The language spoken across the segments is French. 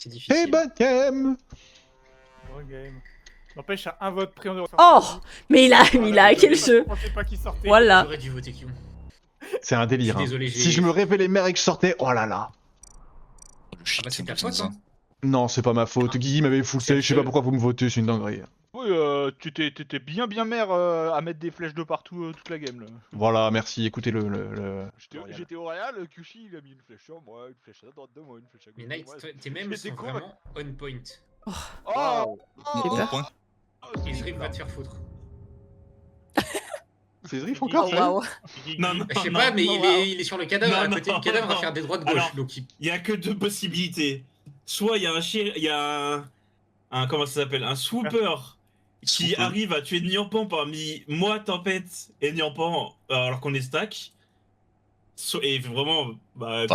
C'est Hey, difficile. bonne game. Bon game. N'empêche, à un vote près, on devrait faire Oh ça. Mais il a hacké le jeu. Je pensais pas qu'il sortait. Voilà. J'aurais dû voter Q. C'est un Je délire. suis Hein. désolé, Si je me révélais mère et que je sortais, oh là là. Le shit, Ah bah c'est ta bon faute, sang. hein. Non, c'est pas ma faute. Guigui m'avait full save, je sais pas pourquoi vous me votez, c'est une dinguerie. Oui, t'étais bien mère à mettre des flèches de partout toute la game là. Voilà, merci, écoutez le. J'étais au Real, Kushi il a mis une flèche sur moi, une flèche à droite de moi, une flèche à gauche Mais de Knight, moi. tes mêmes J'étais sont con, vraiment on point. Oh, J'ai peur. Point. Et Zrip va te faire foutre. C'est Zrif encore Oh waouh. Non, non, Je sais non, pas, mais non, il est sur le cadavre, Non, à côté non, du cadavre, à non. faire des droites gauche. Alors, Donc il... Il y a que deux possibilités. Soit il y a il y a un comment ça s'appelle, un swooper qui Swooper. arrive à tuer Nyampan parmi moi, Tempête et Nyampan alors qu'on est stack. Et vraiment, Bah,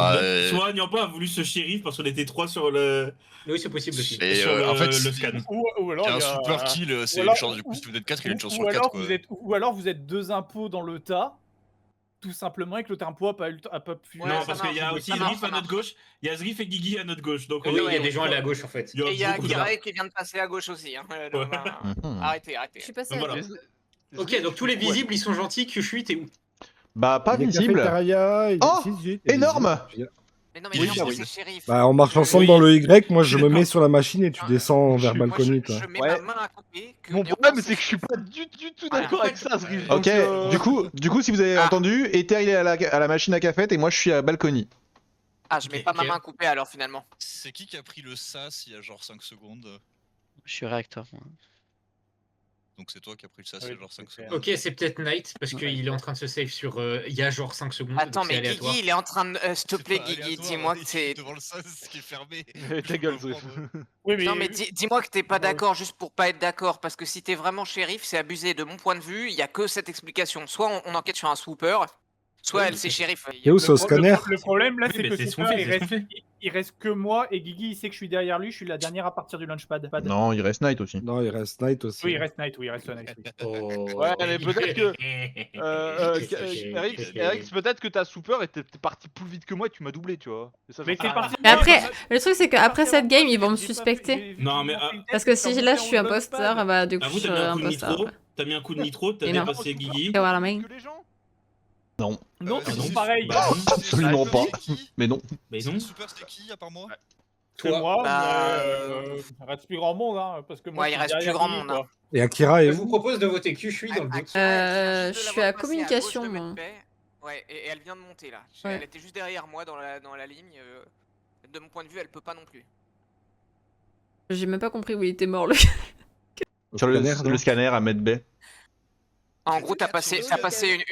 soit Nyampan a voulu ce shérif parce qu'on était trois sur le, Oui, c'est possible aussi. Et sur en fait, le si- scan. Ou alors Il y a un il y a- super kill, c'est ou une alors- chance, du coup, si vous êtes 4, il y a une chance sur ou 4, alors quoi. ou alors vous êtes deux impôts dans le tas, tout simplement, et que l'autre impôt a pas pu. Non, parce qu'il y a aussi Zrif à marche. notre gauche, il y a Zrif et Guigui à notre gauche. Donc Oui, il y a ouais, des gens à la gauche en fait. il y a Et il y a beaucoup de- Kirae qui vient de passer à gauche aussi. Hein. Donc, Mhm. Arrêtez. Je suis passée à Voilà. Ok, donc tous les visibles ils sont gentils, Kyushui t'es où? Bah, pas Il y a visible. Cafétéria, il y a- Oh, si, si, il y a énorme. visible. Mais non, mais Oui, bien oui. sûr, c'est shérif. Bah, on marche ensemble Oui. dans le Y, moi Je je suis me mets d'accord. sur la machine et tu descends vers Moi, balcony, toi. Je mets Ouais. ma main à couper. que Mon Nyampan, problème c'est que je suis shérif. pas du tout Voilà. d'accord avec ça, Zrif. Ok, donc, du coup, si vous avez Ah. entendu, Ether il est à la machine à cafette et moi je suis à balcony. Ah, je mets pas ma Ok. main coupée alors finalement. C'est qui a pris le sas il y a genre 5 secondes? Je suis réacteur. Moi. Donc c'est toi qui as pris le sas il y a Oui, genre 5 c'est clair. secondes. Ok, c'est peut-être Knight parce qu'il est en train de se save sur. Il y a genre 5 secondes. Attends, donc c'est mais aléatoire. Guigui, il est en train de. S'il te C'est plaît, pas Guigui, aléatoire, dis-moi que il est c'est. devant le sas qui est fermé. Ta gueule, Zrif. Oui, mais. Non, mais dis-moi que t'es pas d'accord juste pour pas être d'accord. Parce que si t'es vraiment shérif, c'est abusé. De mon point de vue, il y a que cette explication. Soit on enquête sur un swooper, soit Oui, elle mais c'est c'est- shérif. Et où c'est au scanner? Le problème là, Oui, c'est mais que c'est ce qu'on Super, fait, c'est ce qu'on fait. il reste que moi et Guigui, il sait que je suis derrière lui. Je suis la dernière à partir du launchpad. Non, il reste Night aussi. Non, il reste Night aussi. Oui, il reste Night. Oui, il reste Night. Oui. Oh. Ouais, mais peut-être que- Ok. Erix, peut-être que t'as super et t'es parti plus vite que moi et tu m'as doublé, tu vois. Et ça, Mais j'en t'es sais parti. Mais après, le truc c'est qu'après cette game, ils vont me suspecter. Non, mais, Parce que si là je suis imposteur, bah du coup Avoue, je t'as suis mis un coup de imposteur. nitro, après. t'as mis un coup de nitro, t'as Et non. dépassé Guigui. Et voir la main. que les gens. Non, Non, Ah, c'est non. pareil. Bah, non. absolument pas. Mais non. Mais C'est non. super, c'était qui à part moi? C'est moi, Bah, il reste plus grand monde, hein, parce que moi, Ouais, je il suis reste plus derrière grand lui, monde, quoi. Et Akira est Je vous où? propose de voter Kyushui dans le doute. Je suis à communication, moi. Ouais, et elle vient de monter là. Ouais. Elle était juste derrière moi dans la ligne. De mon point de vue, elle peut pas non plus. J'ai même pas compris où il était mort le. Sur le donc. scanner à Medbay. En gros, t'as quatre passé, sur t'as deux, passé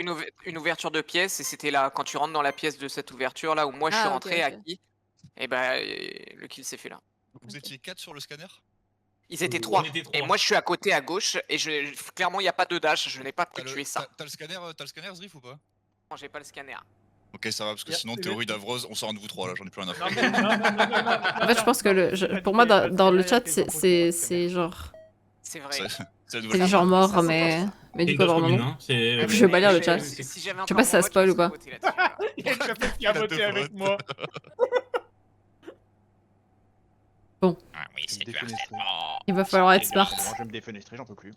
une ouverture de pièce et c'était là, quand tu rentres dans la pièce de cette ouverture là où moi je suis Ah, ok, rentré ok. à qui, et bah le kill s'est fait là. Vous étiez 4 sur le scanner? Ils étaient On trois. était trois. Et moi je suis à côté à gauche et clairement il n'y a pas de dash, je n'ai pas T'as pu tuer ça. le scanner Zrif ou pas? Non, j'ai pas le scanner. Ok, ça va, parce que Yeah, sinon, c'est théorie d'Avrose, on sort un de vous trois là, j'en ai plus rien à Non, faire. mais- non, En fait, je pense que pour moi, dans le chat, c'est genre. C'est vrai. C'est la C'est nouvelle des gens version. morts, Ça, c'est mais. Mais C'est du une coup, dose vraiment commune, non. hein. C'est. Je vais pas lire le chat. Si j'avais Je sais pas si ça spoil ou pas. Il y a une personne qui a voté avec moi. Ah oui, c'est défenestré. Il va falloir être smart. Je vais me défenestrer, j'en peux plus.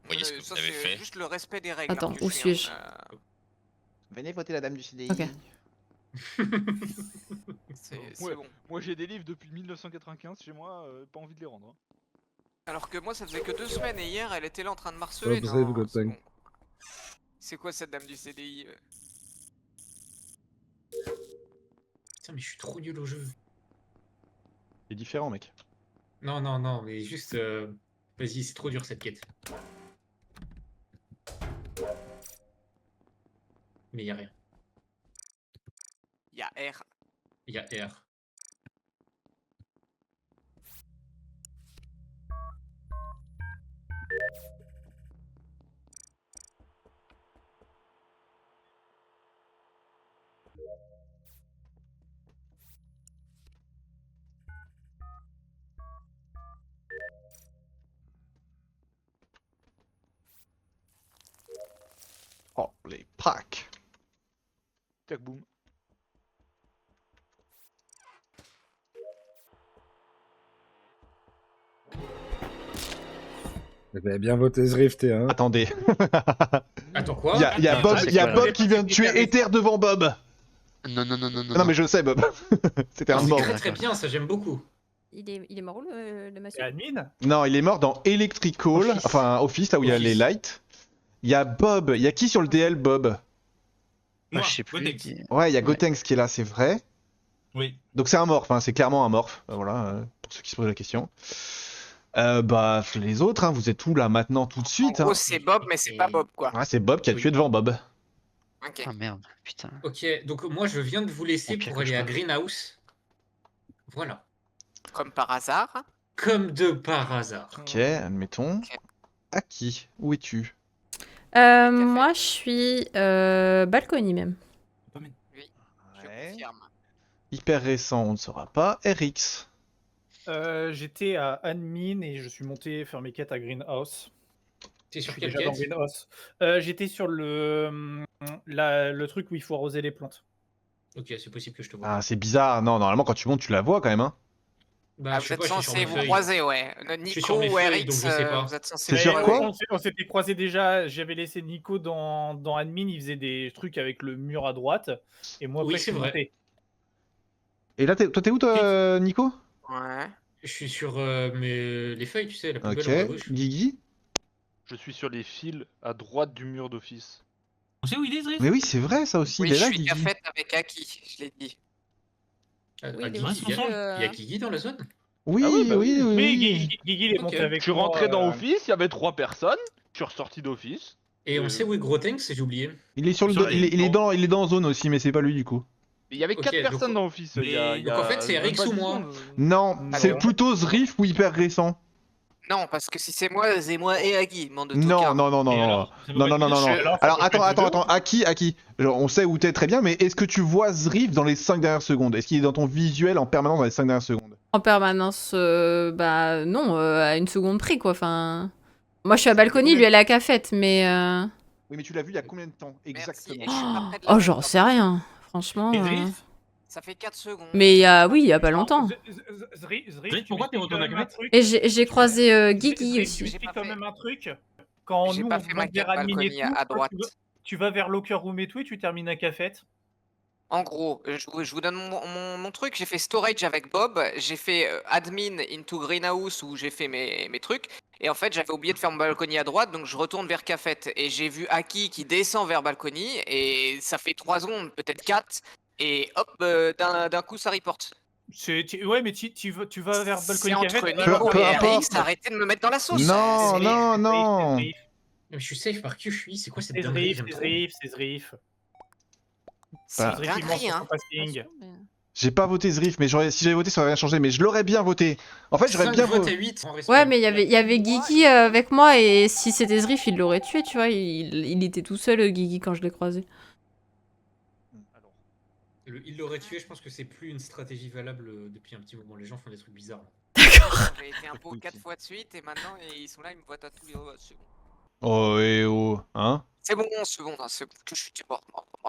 Voyez ce que Ça vous avez c'est fait. juste le respect des règles. Attends, hein, que où je fais, suis-je? Venez voter la dame du CDI. Ok. C'est Ouais. bon. Moi j'ai des livres depuis 1995 chez moi, pas envie de les rendre. Hein. Alors que moi ça faisait que 2 semaines et hier elle était là en train de marceler. Oh, Non, bref, God c'est dang. bon. C'est quoi cette dame du CDI Putain, mais je suis trop nul au jeu. C'est différent, mec. Non, non, non, mais juste. Vas-y, c'est trop dur cette quête. Mais y a rien. Il y a R. Y a R. Oh, les packs. Tac boum. Vous avez bien voté Zrift, hein. Attendez. Attends, quoi? Il y a Bob, c'est y a quoi, Bob qui vient de tuer Ether devant Bob. Non. Non, mais je le sais, Bob. C'était un C'est mort. très très bien, ça j'aime beaucoup. Il est mort où le C'est monsieur? admin. Non, il est mort dans Electrical, Office. enfin Office, là où il y a Office. les lights. Il y a Bob, il y a qui sur le DL, Bob? Moi, je sais plus. Gotex. Ouais, il y a Ouais. Gotenks qui est là, c'est vrai. Oui. Donc c'est un morph, hein, c'est clairement un morph. Voilà, pour ceux qui se posent la question. Bah, les autres, hein, vous êtes où là maintenant tout de En suite? gros, Hein. c'est Bob, mais c'est pas Bob, quoi. Ah, c'est Bob qui a tué devant Bob. Ok. Ah merde, putain. Ok, donc moi je viens de vous laisser Oh, pire pour que je aller à crois. Greenhouse. Voilà. Comme par hasard. Comme de par hasard. Ok, admettons. Ok. Aki, où es-tu? Moi, je suis balcony même. Je Ouais. confirme. Hyper récent, on ne saura pas. RX. J'étais à admin et je suis monté faire mes quêtes à Greenhouse. T'es Je sur suis quelle déjà dans quête? Greenhouse. J'étais sur le truc où il faut arroser les plantes. Ok, c'est possible que je te vois. Ah, c'est bizarre. Non, normalement, quand tu montes, tu la vois quand même. Hein. Bah, Ah, je vous sais êtes pas, je suis sur censés mes vous feuilles. croiser, ouais. suis sur Nico mes ou feuilles, RX, donc je sais pas. vous êtes censés C'est vous sur Mais quoi croiser. on s'était croisés déjà. J'avais laissé Nico dans admin. Il faisait des trucs avec le mur à droite. Et moi, Oui, après, je c'est suis vrai. monté. Et là, toi, t'es où, toi, Nico? Ouais. Je suis sur les feuilles, tu sais, la poubelle Ok. en haut à gauche. Guigui? Je suis sur les fils à droite du mur d'office. On sait où il est, Zrift? Mais oui, c'est vrai, ça aussi. Oui, il est je là, suis Guigui. cafette avec Aki, je l'ai dit. Ah, Oui, il est Guigui, aussi, il y a Guigui dans la zone? Oui, Ah oui, bah oui, oui. Mais Guigui, il est Ok. monté avec Je suis moi, rentré dans Office, il y avait 3 personnes. Je suis ressorti d'Office. Et on sait où est Grotenks, j'ai oublié. Il est sur le, Sur les- il est dans zone aussi, mais c'est pas lui du coup. Il y avait Ok, 4 donc- personnes dans Office. Il y a, mais- il y a donc en fait, c'est même RX pas ou 10 moi secondes. Non, c'est Alors. plutôt Zrift ou hyper récent. Non, parce que si c'est moi et Aki, monde de Non, tocards. non, non, non, Et non. alors Ça veut Non, pas non, non, dire- non, non. Alors, ça Alors peut attends, être attends, deux. attends. Aki. Genre, on sait où t'es très bien, mais est-ce que tu vois Zrift dans les 5 dernières secondes? Est-ce qu'il est dans ton visuel en permanence dans les 5 dernières secondes? En permanence, bah non, à une seconde près quoi. Enfin, moi je suis à balcony, lui elle est à cafette, mais Oui, mais tu l'as vu il y a combien de temps? Merci, Exactement. et je suis pas près de la oh bonne j'en porte. sais rien, franchement. Et Zrift? Ça fait 4 secondes. Mais oui, il y a pas longtemps. Zrift, pourquoi t'es retourné à Cafette Et j'ai croisé Guigui Je aussi. m'explique quand même un truc. Quand J'ai nous, pas on fait ma monte vers quête admin et balcony tout, à toi, droite. tu vas vers Locker Room et tout et tu termines à cafette. En gros, je vous donne mon truc. J'ai fait storage avec Bob. J'ai fait admin into greenhouse où j'ai fait mes trucs. Et en fait, j'avais oublié de faire mon balcony à droite, donc je retourne vers cafette. Et j'ai vu Aki qui descend vers balcony. Et ça fait 3 secondes, peut-être 4. Et hop, d'un coup, ça reporte. Ouais, mais tu vas vers C'est balcony entre cafette. Nico Peu et importe. RX. Arrêtez de me mettre dans la sauce. Non, C'est non, Zrift, non. c'est Zrift, Mais je suis safe par qui je suis? C'est quoi cette C'est dinguerie? Zrift, J'aime c'est trop. Zrift, c'est Zrift. C'est Bah. une Zrift, il dinguerie, monte hein. son passing. J'ai pas voté Zrift, mais si j'avais voté, ça aurait rien changé. Mais je l'aurais bien voté. En fait, j'aurais 5 bien votes à voté. 8. en respect. Ouais, mais il y avait Guigui avec moi et si c'était Zrift, il l'aurait tué, tu vois. Il était tout seul, Guigui, quand je l'ai croisé. Il l'aurait tué, je pense que c'est plus une stratégie valable depuis un petit moment. Les gens font des trucs bizarres. Là. J'ai été un pot 4 fois de suite et maintenant ils sont là, ils me votent à tous les c'est bon. Oh, et oh, hein? C'est bon, c'est bon, c'est bon, que je suis mort.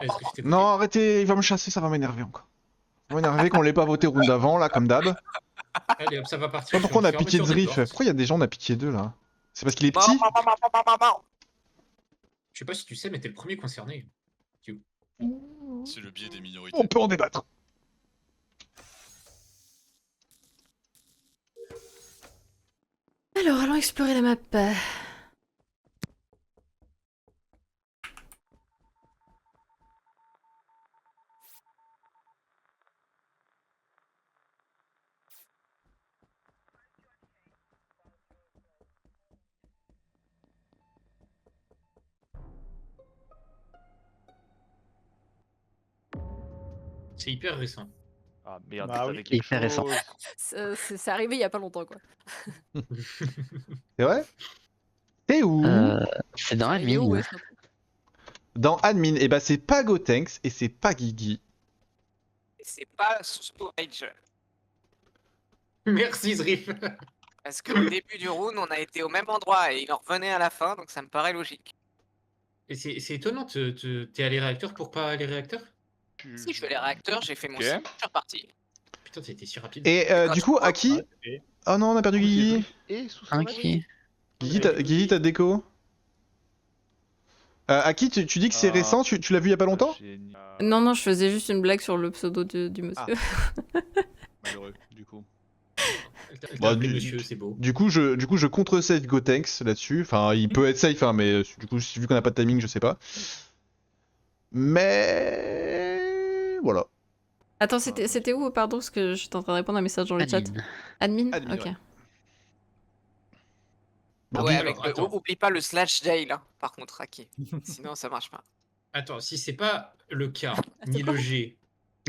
Est-ce que je t'ai voté? Non, arrêtez, il va me chasser, ça va m'énerver encore. Ça va m'énerver qu'on l'ait pas voté round d'avant, là, comme d'hab. Allez hop, ça va Je partir. sais pas pourquoi on a Je suis en pitié de fermeture Zrift. portes. Pourquoi il y a des gens, on a pitié d'eux, là? C'est parce qu'il est petit? Je sais pas si tu sais, mais t'es le premier concerné. C'est le biais des minorités. On peut en débattre. Alors, allons explorer la map. C'est hyper récent. Ah merde, Bah oui. t'avais quelque Hyper récent. chose. C'est arrivé il y a pas longtemps, quoi. C'est vrai? T'es où? C'est dans Il est où, admin. ouais, surtout. Dans admin, et bah c'est pas Gotenks et c'est pas Guigui. C'est pas storage. Merci Zrif. Parce que au début du round, on a été au même endroit et il en revenait à la fin, donc ça me paraît logique. Et c'est étonnant, t'es allé réacteur pour pas aller réacteur? Si je fais les réacteurs, j'ai fait mon Ok. site, je suis reparti. Putain, t'as été si rapide. Et quand du je coup, crois, Aki. Et Oh non, on a perdu Guigui. Et sous Un qui Guigui, t'as déco à qui tu dis que c'est récent, tu l'as vu il y a pas longtemps? Non, non, je faisais juste une blague sur le pseudo du monsieur. Malheureux, du coup. Elle Bah, t'a appelé du- monsieur, c'est beau. Du coup, je contre-save Gotenks là-dessus. Enfin, il peut être safe, hein, mais du coup, vu qu'on n'a pas de timing, je sais pas. Mais voilà. Attends, c'était où, pardon, parce que j'étais en train de répondre à un message dans le chat. Admin. Admin. Admin, Ok. ouais. Ah Bon, ouais, Guigui- avec attends. oublie pas le slash jail, hein, par contre, Aki. Sinon, ça marche pas. Attends, si c'est pas le K, ni le G,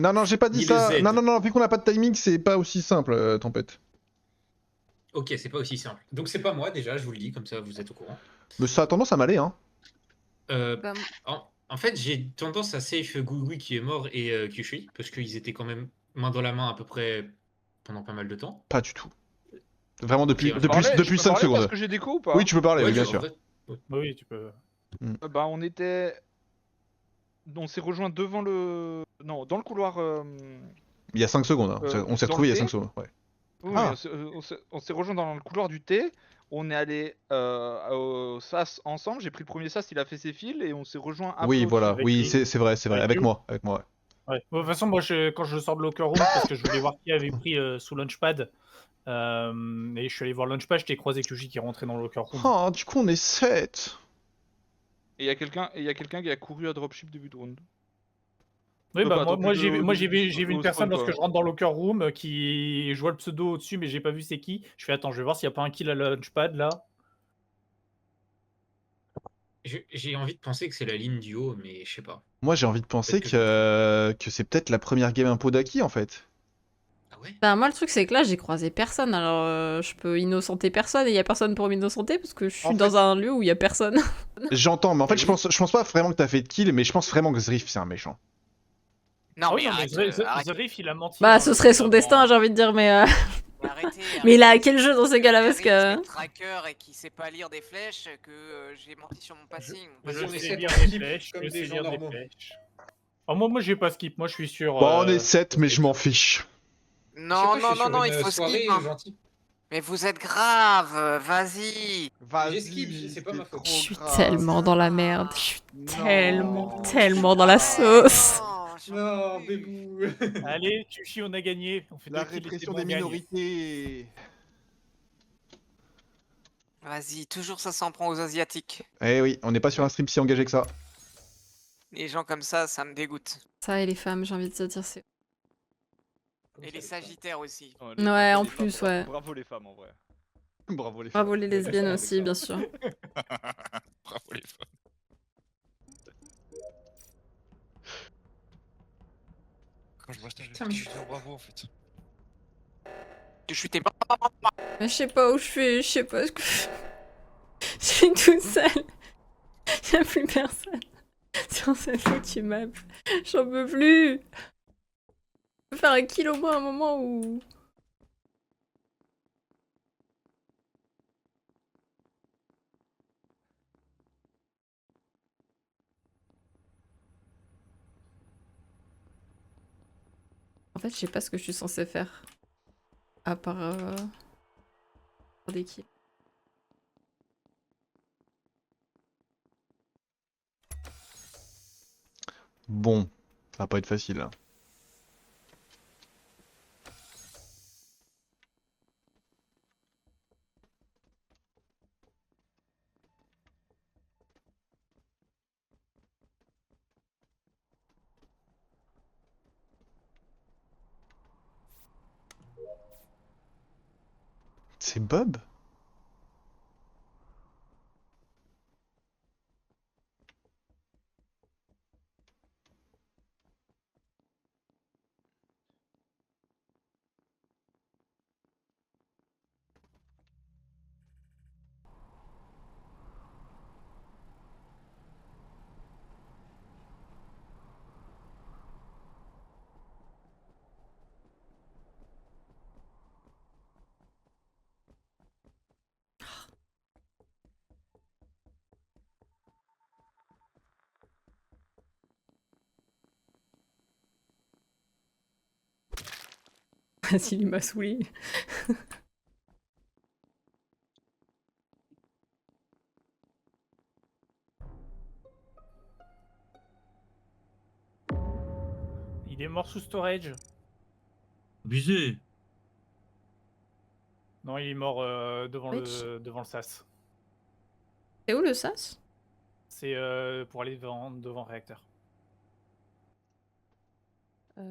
Non, j'ai pas dit Ni ça. le Z. Non, vu qu'on n'a pas de timing, c'est pas aussi simple, Tempête. ok, c'est pas aussi simple. Donc c'est pas moi déjà, je vous le dis, comme ça vous êtes au courant. Mais ça a tendance à m'aller, hein. Bah, En fait, j'ai tendance à safe Gougoui qui est mort et Kyushui, parce qu'ils étaient quand même main dans la main à peu près pendant pas mal de temps. Pas du tout. Vraiment depuis, Ok, depuis, Je depuis peux 5 parler secondes. parce que j'ai déco ou pas? Oui, tu peux parler, oui, bien en sûr. vrai, Oui, tu peux. Bah on était... On s'est rejoint devant le... Non, dans le couloir... Il y a 5 secondes. Hein. On s'est dans retrouvés il y a le 5 thé. secondes. Ouais. Oui, Ah. on s'est rejoint dans le couloir du thé. On est allé au sas ensemble. J'ai pris le premier sas, il a fait ses fils et on s'est rejoint un Oui, peu voilà. avec Oui, lui. c'est vrai, c'est vrai. Avec Avec nous. moi. Avec moi, ouais. Ouais. De toute façon, moi, quand je sors de Locker Room, parce que je voulais voir qui avait pris sous Launchpad, et je suis allé voir Launchpad, je t'ai croisé Kyuji qui est rentré dans le Locker Room. Oh, du coup, on est 7. Et il y a quelqu'un qui a couru à dropship début de round. Oui, Peux bah pas, moi donc, j'ai au vu une spawn, personne lorsque quoi. je rentre dans le Locker Room qui je vois le pseudo au-dessus, mais j'ai pas vu c'est qui. Je fais attends, je vais voir s'il y a pas un kill à Launchpad là. j'ai envie de penser que c'est la ligne du haut, mais je sais pas. Moi, j'ai envie de penser Peut-être que je que c'est peut-être la première game impo d'Aki, en fait. Ah ouais? bah, moi, le truc, c'est que là, j'ai croisé personne. Alors, je peux innocenter personne et il y a personne pour m'innocenter parce que je suis En dans fait- un lieu où il y a personne. J'entends, mais en fait, Oui. je pense pas vraiment que t'as fait de kill, mais je pense vraiment que Zriff, c'est un méchant. Non, Ah oui, mais non, mais arrête, arrête, Zerif, il a menti. Bah, dans ce le serait son truc destin, avant. j'ai envie de dire, mais. arrêtez. Mais il a arrêtez. quel jeu dans ces cas-là parce Zerif, que. c'est tracker et qui sait pas lire des flèches que j'ai menti sur mon passing. Mon Je passing, on sais essaie lire de des skip flèches, comme je des sais gens lire des normaux. flèches. Oh, moi j'ai pas skip, moi je suis sur. Bon, on est 7, mais je m'en fiche. Non, Je sais pas, je suis sur non, une il faut soirée skip. Hein. gentille. Mais vous êtes grave, vas-y. J'ai skip, c'est pas ma faute. Je suis tellement dans la merde. Je suis tellement dans la sauce. Non, bébou. Allez, Tuchi, on a gagné. On fait La deux kills et c'est répression bon, des on gagne. minorités. Vas-y, toujours ça s'en prend aux Asiatiques. Eh oui, on n'est pas sur un stream si engagé que ça. Les gens comme ça me dégoûte. Ça et les femmes, j'ai envie de te dire, c'est. Et les Sagittaires aussi. Ouais, en plus, ouais. Bravo les femmes en vrai. Bravo les Bravo les lesbiennes avec aussi, ça. bien sûr. Bravo les femmes. Quand je vois ça, je Putain, vais mais dire bravo en fait. Tu chutais pas. Mais je sais pas où je suis, je sais pas ce que. Je suis toute seule. Y'a plus personne sur cette foutue map. J'en peux plus. Je peux faire un kill au moins à un moment où. En fait, je sais pas ce que je suis censée faire. À part. Faire des kills. Bon, ça va pas être facile. Hein. C'est Bob? S'il m'a saoulé. Il est mort sous storage. Abusé. Non, il est mort devant Twitch. devant le sas. C'est où le sas? C'est pour aller devant réacteur.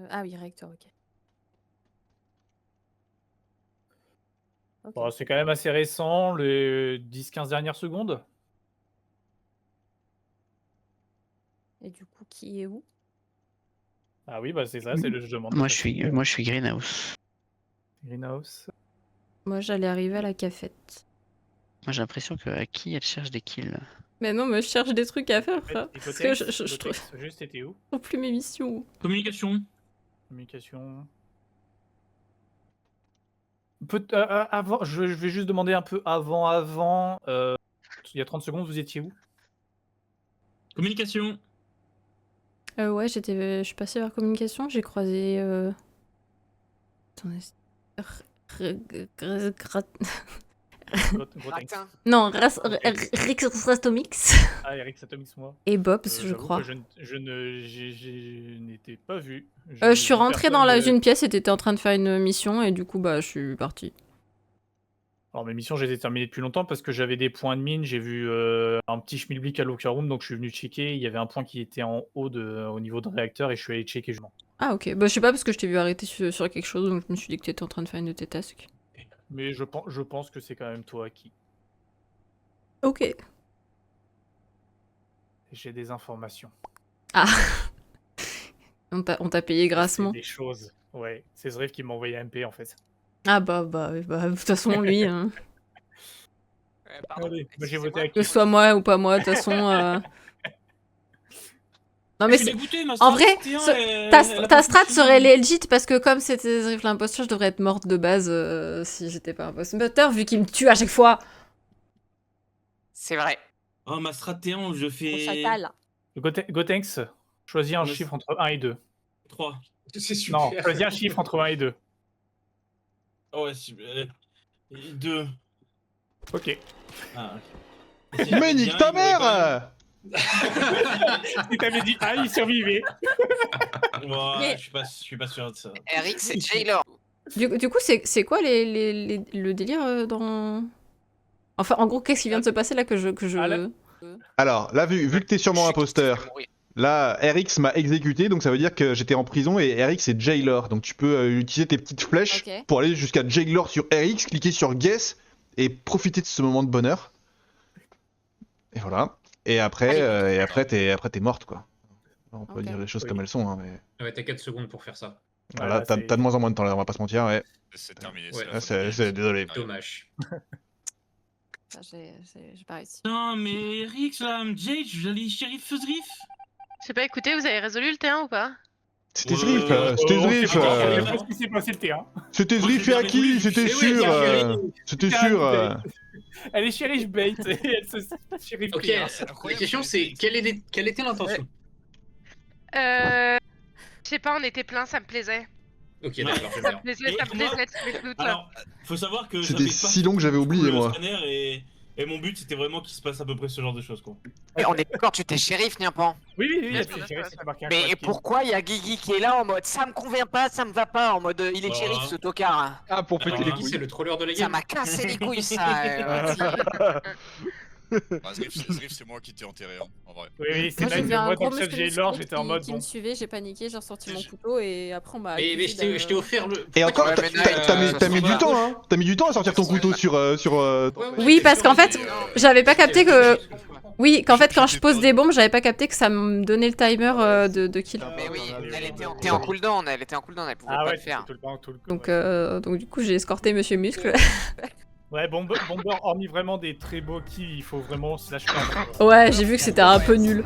Ah oui, réacteur, ok. Ok. Bon, c'est quand même assez récent, les 10-15 dernières secondes. Et du coup, qui est où? Ah oui, bah c'est ça, c'est le jeu de demande. Moi, je suis Greenhouse. Greenhouse. Moi, j'allais arriver à la cafette. Moi, j'ai l'impression que Aki, elle cherche des kills. Mais non, mais je cherche des trucs à faire, frère. Et Parce que je Gotex, trouve juste, c'était où? plus mes missions. Communication. Communication. Avant, je vais juste demander un peu avant. Il y a 30 secondes, vous étiez où? Communication. Ouais, je suis passée vers communication, j'ai croisé... Attendez... Gotex. Gratin. Non, Rastomix Ah, Eric Satomix, moi. et Bobs, je J'avoue crois. que je n'étais pas vu. Je suis rentrée dans une pièce et t'étais en train de faire une mission et du coup, bah, je suis partie. Alors, mes missions, je les ai terminées depuis longtemps parce que j'avais des points de mine. J'ai vu un petit schmilblick à locker room, donc je suis venu checker. Il y avait un point qui était en haut au niveau de réacteur et je suis allé checker. Ah, ok. Bah, je sais pas parce que je t'ai vu arrêter sur quelque chose, donc je me suis dit que t'étais en train de faire une de tes tasks. Mais je pense que c'est quand même toi qui. Ok. J'ai des informations. Ah. On t'a payé grassement. C'est des choses. Ouais, c'est Zriff qui m'a envoyé un MP en fait. Ah bah, de toute façon, lui... hein. Pardon, Allez, moi, j'ai voté excusez-moi. avec Que ce soit moi ou pas moi, de toute façon... Non mais Je suis c'est... dégoûté, ma En vrai, strat, ta strat serait legit parce que comme c'était Zriff l'imposteur, je devrais être morte de base si j'étais pas imposteur vu qu'il me tue à chaque fois. C'est vrai. Oh, ma strat T1, je fais Gotenks, choisis un Ouais, chiffre entre 1 et 2. 3. C'est super. Non, choisis un chiffre entre 1 et 2. Oh, ouais, super. 2. Ok. Ah, Mais nique ta mère! Si t'avais dit 1, il survivait. Ouais, je suis pas sûr de ça. Eric, c'est Jailor. Du coup, c'est quoi le délire dans... Enfin, en gros, qu'est-ce qui vient de se passer là que je... Ah, là- Alors, là, vu que t'es sûrement imposteur, là, RX m'a exécuté, donc ça veut dire que j'étais en prison et RX est Jailor. Donc tu peux utiliser tes petites flèches Ok. pour aller jusqu'à Jailor sur RX, cliquer sur Guess et profiter de ce moment de bonheur. Et voilà. Et après, t'es morte, quoi. On peut Ok. dire les choses Oui. comme elles sont, hein, mais... Ouais, t'as 4 secondes pour faire ça. Voilà, Voilà, t'as c'est- de moins en moins de temps, là, on va pas se mentir, ouais. C'est terminé. Ouais. la Ah, fin du game. désolé. Dommage. J'ai pas réussi. Non, mais Eric, là, Jade, j'allais shérif Zriff. Je sais pas, écoutez, vous avez résolu le T1 ou pas? C'était Zriff, c'était on sait Zriff, pas ce qui s'est passé le T1. c'était Moi, Zriff j'ai et bien Aki, rigolé, c'était j'ai dit, sûr, ouais, tiens, c'était Tiens, sûr. Elle est shérif bait et elle se shérif Ok, T1. la question c'est quelle était l'intention? Je sais pas, on était plein, ça me plaisait. Ok, Ouais. d'accord, j'aime Ça bien. me plaisait, Et ça me moi- plaisait de tuer le doute. Alors, faut savoir que C'était j'avais pas si long que j'avais tout oublié, le moi. scanner et mon but c'était vraiment qu'il se passe à peu près ce genre de choses, quoi. Mais on est d'accord, tu t'es shérif, Niampan. Oui, il a Bien sûr, shérif, c'est marqué un Mais code qui- pourquoi il y a Guigui qui est là en mode ça me convient pas, ça me va pas, en mode il est Voilà. shérif ce tocard. Ah, pour péter Alors, les hein, Qui couilles. c'est le troller de la Ça game? m'a cassé les couilles ça. Ah, Zriff, c'est moi qui t'ai enterré, hein, en vrai. Oui, c'est Moi, là j'ai que vu un moi gros dans le chef muscle Jailor, j'étais en mode qui bon. me suivait, j'ai paniqué, j'ai ressorti mon J'ai- couteau et après on m'a... Mais accusé je t'ai offert le. Et encore, Ouais, t'as mais t'as mis ça du va. temps, hein. T'as mis du temps à sortir ton couteau sur... Oui, parce qu'en fait, j'avais pas capté que... Oui, qu'en fait, quand je J'étais pose pas- des bombes, j'avais pas capté que ça me donnait le timer de kill. Mais oui, elle était en cooldown, elle pouvait Ah pas ouais, le faire. tout le temps, tout le coup. Donc, ouais. donc du coup, j'ai escorté Monsieur Muscle. Ouais, Bomber, hormis vraiment des très beaux kills, il faut vraiment slash perdre. Ouais, j'ai vu que c'était un peu nul.